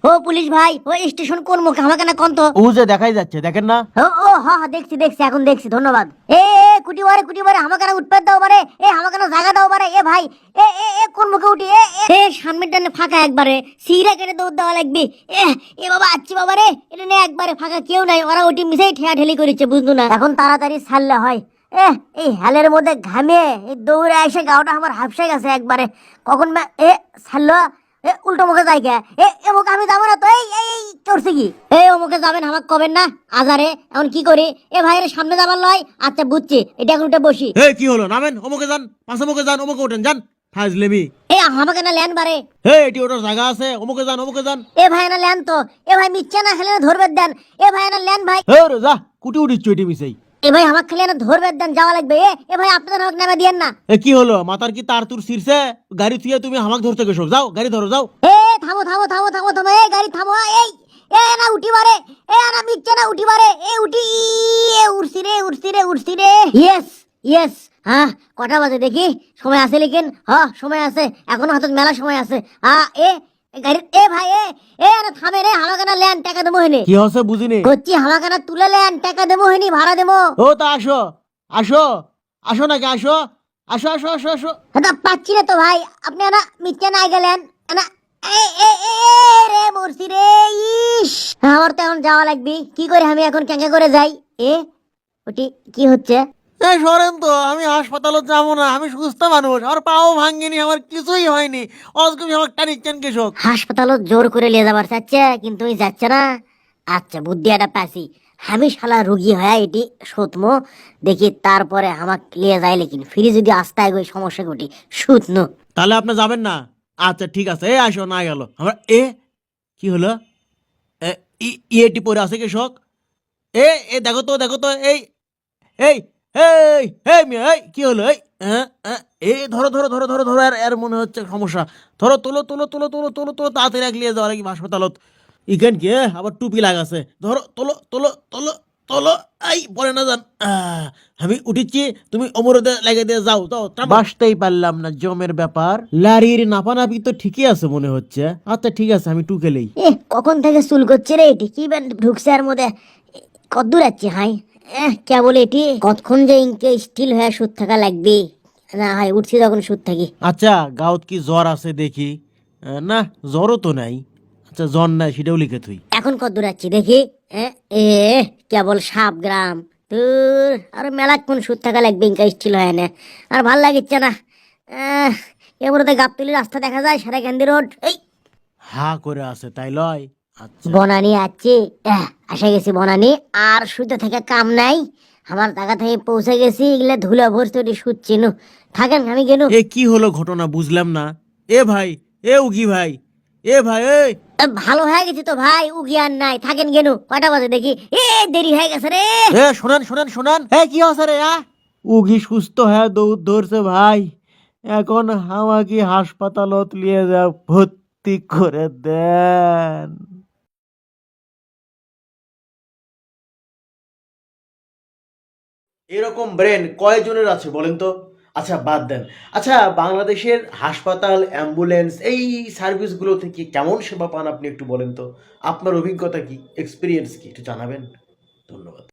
ও police ভাই, ও station কোন মুখে আমাকে না কোন তো? ও যে দেখাই যাচ্ছে, দেখেন না? ও ও হ্যাঁ হ্যাঁ, দেখছি দেখছি, এখন দেখছি, ধন্যবাদ। কুটি বারে আমাকে না উঠতে দাও বারে, আমাকে না জায়গা দাও বারে, ভাই, কোন মুখে উঠি, সামনের ডানে ফাঁকা একবারে, সিরা কেটে দৌড় দেওয়া লাগবে। বাবা আচ্ছি বাবা রে, এটা নিয়ে একবারে ফাঁকা, কেউ নাই, ওরা ওটি মিশাই ঠেয়া ঠেলি করেছে, বুঝলো না? এখন তাড়াতাড়ি ছাড়লে হয়। এই হালের মধ্যে ঘামে এই দৌড়ে এসে গাওটা আমার হাফসে গেছে একবারে। কখন ছাড়লো, উল্টো মুখে যাই কে, মুখে আমি যাবো না তো, এই করছে কি, ও মুখে যাবেন আমাকে কবেন না আজারে, এখন কি করি? ভাইয়ের সামনে যাবার লয়, আচ্ছা বুঝছি, এটা এখন উঠে বসি। কি হলো, নামেন, অমুকে যান, পাশে মুখে যান, অমুকে ওঠেন, যান। ফাজলেমি। আমাকে না ল্যান বারে, এটি ওটার জায়গা আছে, অমুকে যান, অমুকে যান। ভাই না ল্যান তো, ভাই মিথ্যা না খেলে ধরবে দেন, ভাই না ল্যান ভাই, রে যা, কুটি উঠিচ্ছ এটি মিশাই। ভাই আমাকে খেলে না ধরবে দেন, যাওয়া লাগবে। ভাই আপনাদের আমাকে নামে দিয়েন না। কি হলো, মাথার কি তার তুর শীর্ষে? গাড়ি থুয়ে তুমি আমাকে ধরতে গেছো, যাও গাড়ি ধরো, যাও। থামো থামো থামো থামো থামো, গাড়ি থামো, না উঠি বারে, না মিথ্যা না উঠি বারে, উঠি, উঠছি রে উঠছি রে উঠছি রে, ইয়েস ইয়েস। হ্যাঁ, কটা বাজে দেখি, সময় আছে লেকিন, সময় আছে, এখনো হাতে মেলা সময় আছে। গাড়ি, ভাই, না থামে রে, আমাকে না লেন, টাকা দেবো হেনে। কি হচ্ছে বুঝিনি? করছি আমাকে না তুলে লেন, টাকা দেবো হেনি, ভাড়া দেবো। ও তা আসো, আসো, আসো নাকি, আসো, আসো, আসো, আসো, আসো। তা পাচ্ছি না তো ভাই, আপনি না মিথ্যা নাই গেলেন না, রে মরছি রে, ইস, আমার তো এখন যাওয়া লাগবে, কি করে আমি এখন ক্যাঙ্কা করে যাই? ওটি কি হচ্ছে? সরেন তো, আমি হাসপাতালে যাবো না, আমি সুস্থ মানুষ, আমার পাও ভাঙ্গিনি, আমার কিছুই হয়নি, অজগবি আমার টানিচ্ছেন কৃষক। হাসপাতালে জোর করে নিয়ে যাবার চাচ্ছে, কিন্তু ওই যাচ্ছে না। আচ্ছা বুদ্ধি একটা পাইছি, আমি শালা রুগী হয়ে এটি সতমো দেখি, তারপরে আমাকে নিয়ে যায়, লেকিন ফিরে যদি আসতে হয় ওই সমস্যা ঘটি সুতনো। তাহলে আপনি যাবেন না? আচ্ছা ঠিক আছে, আসো না গেল আমরা। কি হলো? এটি পরে আছে কৃষক। দেখো তো, দেখো তো, এই এই এই এই মিয়া, কি হলো? ধরো ধরো ধরো ধরো ধরো, এর মনে হচ্ছে সমস্যা। ধরো, তোলো তোলো তোলো তোলো তোলো তোলো, তাড়াতাড়ি লিয়ে যাওয়ার কি হাসপাতালত। ইখান কি আবার টুপি লাগাছে, ধরো, তোলো তোলো তোলো তোলো, এই পরে না যান। আমি উঠিচ্ছি, তুমি অমরদে লাগিয়ে দিয়ে যাও, যাও। বাসতেই পারলাম না, জমের ব্যাপার, লারির নাপানাপি তো ঠিকই আছে মনে হচ্ছে। আচ্ছা ঠিক আছে, আমি টুকেলেই। কখন থেকে চুল করছে রে, এটি কি ঢুকছে এর মধ্যে, কদ্দূর যাচ্ছে? হাই, কে বলে এটি, কতক্ষণ যে ইনকে স্টিল হয়ে সুদ থাকা লাগবে না? হাই, উঠছি যখন সুদ থাকি। আচ্ছা, গাঁত কি জ্বর আছে দেখি। না, জ্বরও তো নাই। আচ্ছা, জ্বর নাই সেটাও লিখে তুই। এখন কদ্দূর যাচ্ছি দেখি। কেবল 7 গ্রাম, তোর আর মেলাক্ষণ সুদ থাকা লাগবে, ইনকা স্টিল হয় না, আর ভাল লাগিচ্ছে না। এবারে গাবতলি রাস্তা দেখা যায়, সারা গান্ধী রোড, এই হা করে আছে, তাই লয়? আচ্ছা, বনানি আছে, আসে গেছি বনানি, আর শুতে থেকে কাম নাই, আমার টাকা থেকে পৌঁছে গেছি, এগুলা ধুলা ভরছে, ওটি শুচ্ছি নু, থাকেন আমি গেলু। কি হলো ঘটনা বুঝলাম না। ভাই, উগি ভাই, ভাই, ভালো হয়ে গেছি তো ভাই, উগিয়ান নাই, থাকেন গেলু, কয়টা বাজে দেখি, দেরি হয়ে গেছে রে। শোনান শোনান শোনান, কি হচ্ছে রে? উগি সুস্থ হয়ে দৌড় ধরছে ভাই, এখন আমাকে হাসপাতালত নিয়ে যা, ভর্তি করে দেন। এরকম ব্রেন কয়জনের আছে বলেন তো? আচ্ছা বাদ দেন। আচ্ছা, বাংলাদেশের হাসপাতাল, অ্যাম্বুলেন্স, এই সার্ভিসগুলো থেকে কেমন সেবা পান আপনি একটু বলেন তো? আপনার অভিজ্ঞতা কি, এক্সপিরিয়েন্স কি, একটু জানাবেন। ধন্যবাদ।